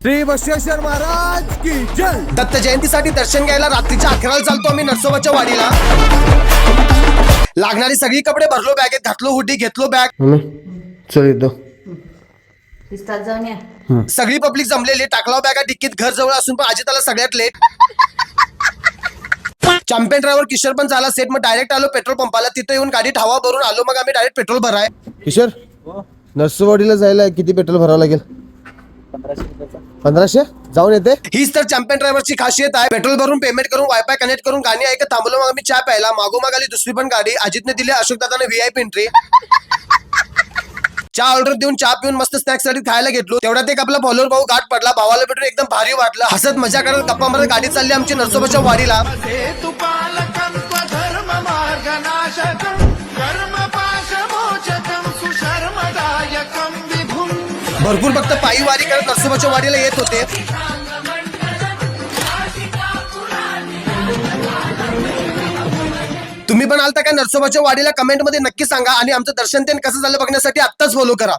श्री बसवेश्वर महाराज की जय. दत्त जयंतीसाठी दर्शन घ्यायला रात्रीच्या 11ला चालतो आम्ही नरसोबाच्या वाडीला. लागणारी सगळी कपडे भरलो, बॅगेत घातलो, हुडी घेतलो बॅग. चल येतो. दिसतात जाऊन या. सगळी पब्लिक जमलेली, टाकला बॅगा डिक्कीत. घर जवळ असून पण अजिताला सगळ्यात लेट. चॅम्पियन ड्रायव्हर किशोर पण झाला सेट. मग डायरेक्ट आलो पेट्रोल पंपाला. तिथे येऊन गाडीत हवा भरून आलो. मग आम्ही डायरेक्ट पेट्रोल भराय. किशोर, नरसोबावाडीला जायला किती पेट्रोल भरावं लागेल? 1500 जाऊन येते. हीच तर चॅम्पियन ड्रायव्हरची खासियत आहे. पेट्रोल भरून पेमेंट करून वायफाय कनेक्ट करून गाणी ऐकत थांबलो. मग आम्ही चहा प्यायला. मागोमाग आली दुसरी पण गाडी. अजितने दिली अशोक दादाने व्हीआयपी एंट्री. चहा ऑर्डर देऊन चहा पिऊन मस्त स्नॅक्स साठी खायला घेतलो. तेवढ्यात एक आपला फॉलोअर भाऊ गाठ पडला. भावाला भेटून एकदम भारी वाटलं. हसत मजा करत गप्पा मारत गाडी चालली आमची नरसोबाच्या वाडीला. भरपूर भक्त पायी वारी करत नरसोबाच्या वाडीला येत होते. तुम्ही पण आलता का नरसोबाच्या वाडीला? कमेंट मध्ये नक्की सांगा. आणि आमचं दर्शन ते कसं झालं बघण्यासाठी आत्ताच फॉलो करा.